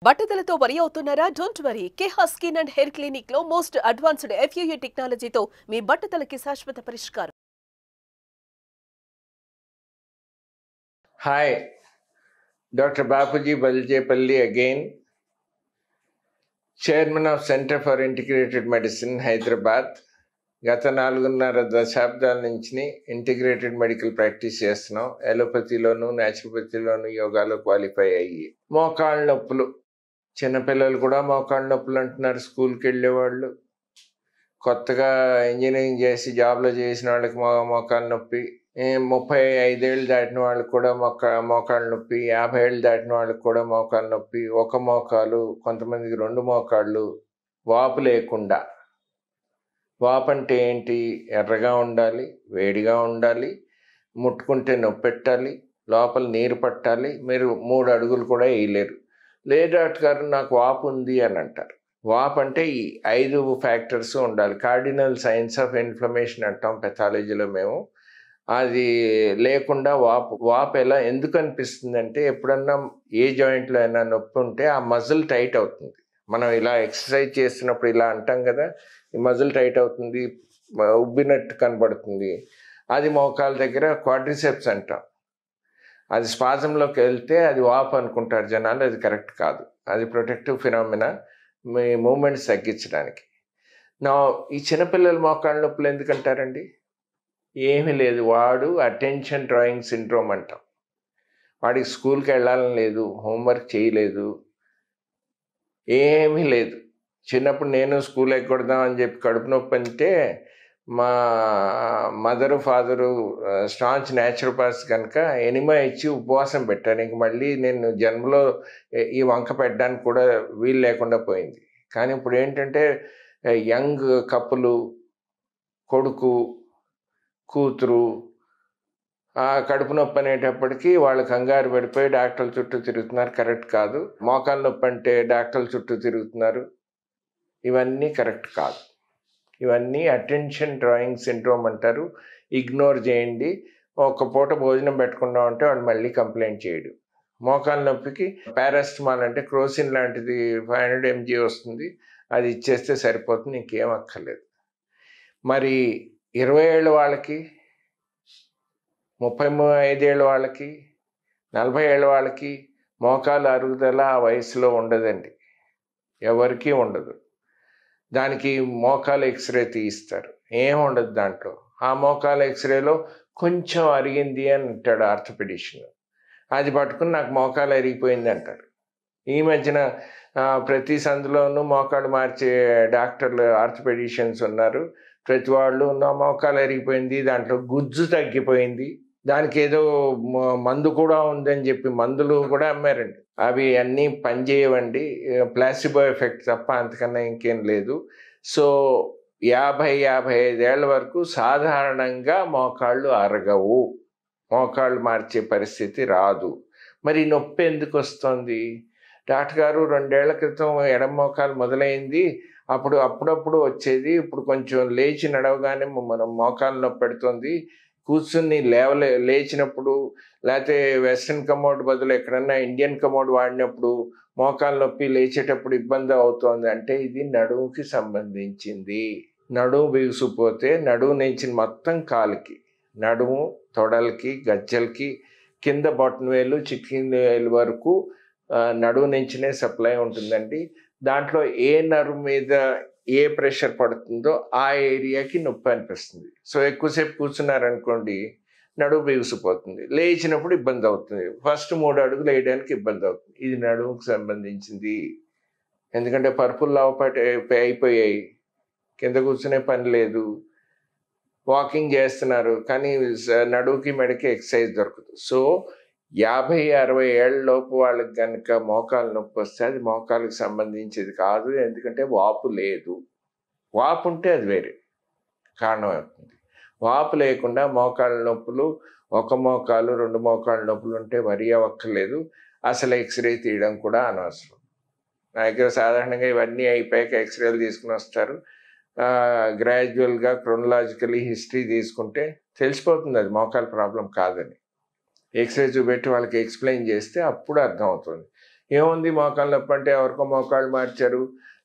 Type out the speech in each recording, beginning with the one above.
బట్టతలతో వరి అవుతున్నారా? Don't worry. Keha skin and hair clinic లో మోస్ట్ అడ్వాన్స్డ్ FUE టెక్నాలజీతో మీ బట్టతలకి శాశ్వత పరిష్కారం. Hi, Dr. Bapuji Baljepalli again, Chairman of Center for Integrated Medicine, Hyderabad. గత 4.5 దశాబ్దాల నుంచి ఇంటిగ్రేటెడ్ మెడికల్ ప్రాక్టీస్ చేస్తున్నాం. ఎలోపతిలోను న్యాచురోపతిలోను యోగాలో క్వాలిఫై అయ్యి మోకాళ్ళ నొప్పులు, చిన్నపిల్లలు కూడా మోకాళ్ళ నొప్పులు అంటున్నారు. స్కూల్కి వెళ్ళేవాళ్ళు, కొత్తగా ఇంజనీరింగ్ చేసి జాబ్లో చేసిన వాళ్ళకి మోకాళ్ళ నొప్పి, 35 ఏళ్ళు దాటిన వాళ్ళకి కూడా మోకాళ్ళ నొప్పి, 50 ఏళ్ళు దాటిన వాళ్ళకి కూడా మోకాళ్ళ నొప్పి, ఒక మోకాలు, కొంతమందికి 2 మోకాళ్ళు, వాపు లేకుండా. వాపు అంటే ఏంటి? ఎర్రగా ఉండాలి, వేడిగా ఉండాలి, ముట్టుకుంటే నొప్పి పెట్టాలి, లోపల నీరు పట్టాలి, మీరు 3 అడుగులు కూడా వేయలేరు. లేదు డాక్టర్ గారు నాకు వాపు ఉంది అని అంటారు. వాపు అంటే ఈ 5 ఫ్యాక్టర్స్ ఉండాలి. కార్డినల్ సైన్స్ ఆఫ్ ఇన్ఫ్లమేషన్ అంటాం పెథాలజీలో మేము. అది లేకుండా వాపు ఎలా ఎందుకు అనిపిస్తుంది అంటే, ఎప్పుడన్నా ఏ జాయింట్లో అయినా నొప్పి ఉంటే ఆ మజిల్ టైట్ అవుతుంది. మనం ఇలా ఎక్సర్సైజ్ చేస్తున్నప్పుడు ఇలా అంటాం కదా, ఈ మజిల్ టైట్ అవుతుంది, ఉబ్బినట్టు కనబడుతుంది. అది మోకాల దగ్గర క్వాడ్రిసెప్స్ అంటాం. అది స్పాజంలోకి వెళ్తే అది వాపు అనుకుంటారు జనాలు. అది కరెక్ట్ కాదు. అది ప్రొటెక్టివ్ ఫినామినా, మీ మూమెంట్స్ తగ్గించడానికి. నా ఈ చిన్నపిల్లల మోకాళ్ళ నొప్పులు ఎందుకంటారండి? ఏమీ లేదు, వాడు అటెన్షన్ డ్రాయింగ్ సిండ్రోమ్ అంటాం. వాడికి స్కూల్కి వెళ్ళాలని లేదు, హోంవర్క్ చేయలేదు, ఏమీ లేదు. చిన్నప్పుడు నేను స్కూల్ ఎగ్గొడదామని చెప్పి కడుపు నొప్పి అంటే మా మదరు ఫాదరు స్టాంచ్ న్యాచురోపాత్స్ కనుక ఎనిమా ఇచ్చి ఉపవాసం పెట్టాను. ఇంక మళ్ళీ నేను జన్మలో ఈ వంక పెట్టడానికి కూడా వీలు లేకుండా పోయింది. కానీ ఇప్పుడు ఏంటంటే యంగ్ కప్పులు, కొడుకు కూతురు కడుపు నొప్పి అనేటప్పటికీ వాళ్ళు కంగారు పడిపోయి డాక్టర్ల చుట్టూ తిరుగుతున్నారు. కరెక్ట్ కాదు. మోకాళ్ళ నొప్పి అంటే డాక్టర్ల చుట్టూ తిరుగుతున్నారు. ఇవన్నీ కరెక్ట్ కాదు. ఇవన్నీ అటెన్షన్ డ్రాయింగ్ సిండ్రోమ్ అంటారు. ఇగ్నోర్ చేయండి. ఒక పూట భోజనం పెట్టకుండా ఉంటే వాడు మళ్ళీ కంప్లైంట్ చేయడు. మోకాళ్ళ నొప్పికి పారాసిటమాల్ అంటే క్రోసిన్ లాంటిది 500 mg వస్తుంది, అది ఇచ్చేస్తే సరిపోతుంది, ఇంకేం అక్కర్లేదు. మరి 20 ఏళ్ళ వాళ్ళకి, 35 ఏళ్ళ వాళ్ళకి, 40 ఏళ్ళ వాళ్ళకి మోకాలు అరుగుదల ఆ వయసులో ఉండదండి, ఎవరికీ ఉండదు. దానికి మోకాలు ఎక్స్రే తీయిస్తారు, ఏం ఉండదు దాంట్లో. ఆ మోకాలు ఎక్స్రేలో కొంచెం అరిగింది అని అంటాడు ఆర్థోపెడిషన్. అది పట్టుకుని నాకు మోకాలు అరిగిపోయింది అంటారు. ఈ మధ్యన ప్రతి సందులోనూ మోకాలు మార్చే డాక్టర్లు ఆర్థోపెడిషియన్స్ ఉన్నారు. ప్రతి వాళ్ళు నా మోకాలు అరిగిపోయింది, దాంట్లో గుజ్జు తగ్గిపోయింది, దానికి ఏదో మందు కూడా ఉందని చెప్పి మందులు కూడా అమ్మారండి. అవి అన్నీ పనిచేయవండి, ప్లాసిబో ఎఫెక్ట్ తప్ప అంతకన్నా ఇంకేం లేదు. సో 50-55 ఏళ్ళ వరకు సాధారణంగా మోకాళ్ళు అరగవు, మోకాళ్ళు మార్చే పరిస్థితి రాదు. మరి నొప్పి ఎందుకు వస్తుంది? డాక్టర్ గారు 2 ఏళ్ల క్రితం ఎడమ మోకాలు మొదలైంది, అప్పుడప్పుడు వచ్చేది, ఇప్పుడు కొంచెం లేచి నడవగానే మనం మోకాలు నొప్పి పెడుతుంది, కూర్చుని లేచినప్పుడు లేకపోతే వెస్ట్రన్ కమోడ్ బదులు ఎక్కడన్నా ఇండియన్ కమోడ్ వాడినప్పుడు మోకాలు నొప్పి, లేచేటప్పుడు ఇబ్బంది అవుతోంది అంటే ఇది నడుముకి సంబంధించింది. నడుము బిగుసిపోతే నడుము నుంచి మొత్తం కాలుకి, నడుము, తొడలకి, గజ్జలకి, కింద బొటన వేలు, చిటికిన వేలు వరకు నడుము నుంచినే సప్లై ఉంటుందండి. దాంట్లో ఏ నర్వ్ మీద ఏ ప్రెషర్ పడుతుందో ఆ ఏరియాకి నొప్పి అనిపిస్తుంది. సో ఎక్కువసేపు కూర్చున్నారనుకోండి నడుము బిగుసిపోతుంది, లేచినప్పుడు ఇబ్బంది అవుతుంది, ఫస్ట్ 3 అడుగులు వేయడానికి ఇబ్బంది అవుతుంది. ఇది నడుముకు సంబంధించింది. ఎందుకంటే పరుపులు లావుపాటి అయిపోయాయి, కింద కూర్చునే పని లేదు, వాకింగ్ చేస్తున్నారు, కానీ నడువుకి మెడకి ఎక్సర్సైజ్ దొరకదు. సో 50-60 ఏళ్ళ లోపు వాళ్ళకి కనుక మోకాలు నొప్పి వస్తే అది మోకాలకు సంబంధించేది కాదు. ఎందుకంటే వాపు లేదు. వాపు ఉంటే అది వేరే కారణం అవుతుంది. వాపు లేకుండా మోకాళ్ళ నొప్పులు, ఒక మోకాలు 2 మోకాళ్ళ నొప్పులు ఉంటే వరి అవ్వక్కర్లేదు. అసలు ఎక్స్రే తీయడం కూడా అనవసరం. నా దగ్గర సాధారణంగా ఇవన్నీ అయిపోయాక ఎక్స్రేలు తీసుకుని వస్తారు. గ్రాడ్యువల్గా క్రోనలాజికలీ హిస్టరీ తీసుకుంటే తెలిసిపోతుంది అది మోకాలు ప్రాబ్లం కాదని. ఎక్స్రే చూపెట్టి వాళ్ళకి ఎక్స్ప్లెయిన్ చేస్తే అప్పుడు అర్థమవుతుంది. ఏముంది మోకాళ్ళ నొప్పి అంటే ఎవరికో మోకాళ్ళు మార్చారు,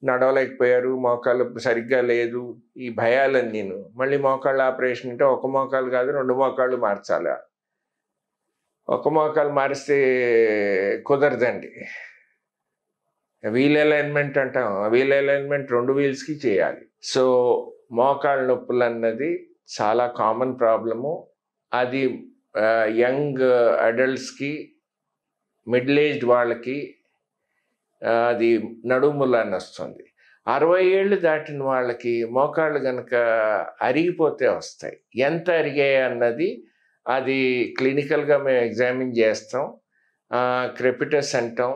నడవలేకపోయారు, మోకాళ్ళు సరిగ్గా లేదు, ఈ భయాలని నేను మళ్ళీ మోకాళ్ళ ఆపరేషన్ అంటే ఒక మోకాలు కాదు 2 మోకాళ్ళు మార్చాలా? ఒక మోకాలు మారిస్తే కుదరదండి. వీల్ అలైన్మెంట్ అంటాం, వీల్ అలైన్మెంట్ 2 వీల్స్కి చేయాలి. సో మోకాళ్ళ నొప్పులు అన్నది చాలా కామన్ ప్రాబ్లము. అది యంగ్ అడల్ట్స్కి, మిడిల్ ఏజ్డ్ వాళ్ళకి అది నడుములని వస్తుంది. 60 ఏళ్ళు దాటిన వాళ్ళకి మోకాళ్ళు కనుక అరిగిపోతే వస్తాయి. ఎంత అరిగాయి అన్నది అది క్లినికల్గా మేము ఎగ్జామిన్ చేస్తాం. క్రెపిటస్ అంటాం,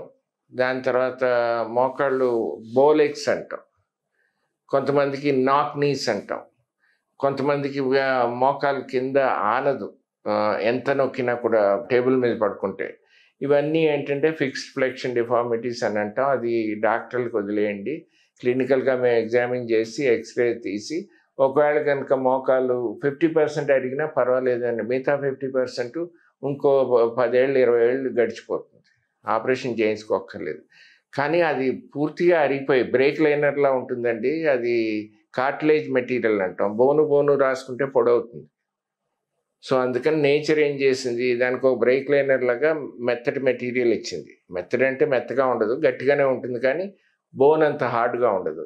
దాని తర్వాత మోకాళ్ళు బోలెక్స్ అంటాం, కొంతమందికి నాక్ నీస్ అంటాం, కొంతమందికి మోకాలు కింద ఆనదు, ఎంత నొక్కినా కూడా టేబుల్ మీద పడుకుంటే. ఇవన్నీ ఏంటంటే ఫిక్స్డ్ ఫ్లెక్షన్ డిఫార్మిటీస్ అని అంటాం. అది డాక్టర్లకు వదిలేయండి. క్లినికల్గా మేము ఎగ్జామిన్ చేసి ఎక్స్రే తీసి ఒకవేళ కనుక మోకాలు 50% అడిగినా పర్వాలేదండి, మిగతా 50% ఇంకో 10 ఏళ్ళు 20 ఏళ్ళు గడిచిపోతుంది, ఆపరేషన్ చేయించుకోక్కర్లేదు. కానీ అది పూర్తిగా అరిగిపోయి బ్రేక్ లైనర్లా ఉంటుందండి. అది కార్టిలేజ్ మెటీరియల్ అంటాం, బోను రాసుకుంటే పొడవుతుంది. సో అందుకని నేచర్ ఏం చేసింది, దానికి ఒక బ్రేక్ లైనర్ లాగా మెత్తటి మెటీరియల్ ఇచ్చింది. మెత్తడి అంటే మెత్తగా ఉండదు, గట్టిగానే ఉంటుంది, కానీ బోన్ అంత హార్డ్గా ఉండదు.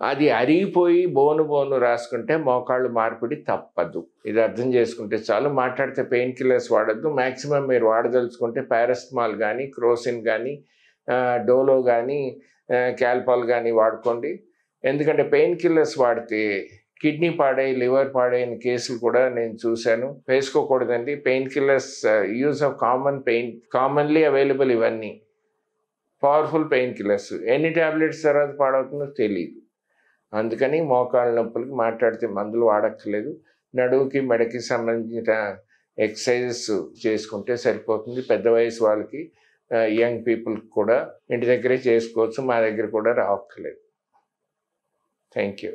అది అరిగిపోయి బోను రాసుకుంటే మోకాళ్ళు మార్పిడి తప్పదు. ఇది అర్థం చేసుకుంటే చాలు. మాట్లాడితే పెయిన్ కిల్లర్స్ వాడద్దు. మ్యాక్సిమం మీరు వాడదలుచుకుంటే పారాసిటమాల్ కానీ, క్రోసిన్ కానీ, డోలో కానీ, క్యాల్పాల్ కానీ వాడుకోండి. ఎందుకంటే పెయిన్ కిల్లర్స్ వాడితే కిడ్నీ పాడై, లివర్ పాడైన కేసులు కూడా నేను చూశాను. వేసుకోకూడదండి. Pain killers use of commonly available, ఇవన్నీ పవర్ఫుల్ పెయిన్ కిల్లర్స్. ఎన్ని ట్యాబ్లెట్స్ తర్వాత పాడవుతుందో తెలియదు. అందుకని మోకాళ్ళ నొప్పులకి మాట్లాడితే మందులు వాడక్కర్లేదు. నడువుకి మెడకి సంబంధించిన ఎక్సర్సైజెస్ చేసుకుంటే సరిపోతుంది. పెద్ద వయసు వాళ్ళకి, యంగ్ పీపుల్కి కూడా ఇంటి దగ్గరే చేసుకోవచ్చు, మా దగ్గర కూడా రావక్కర్లేదు. Thank you.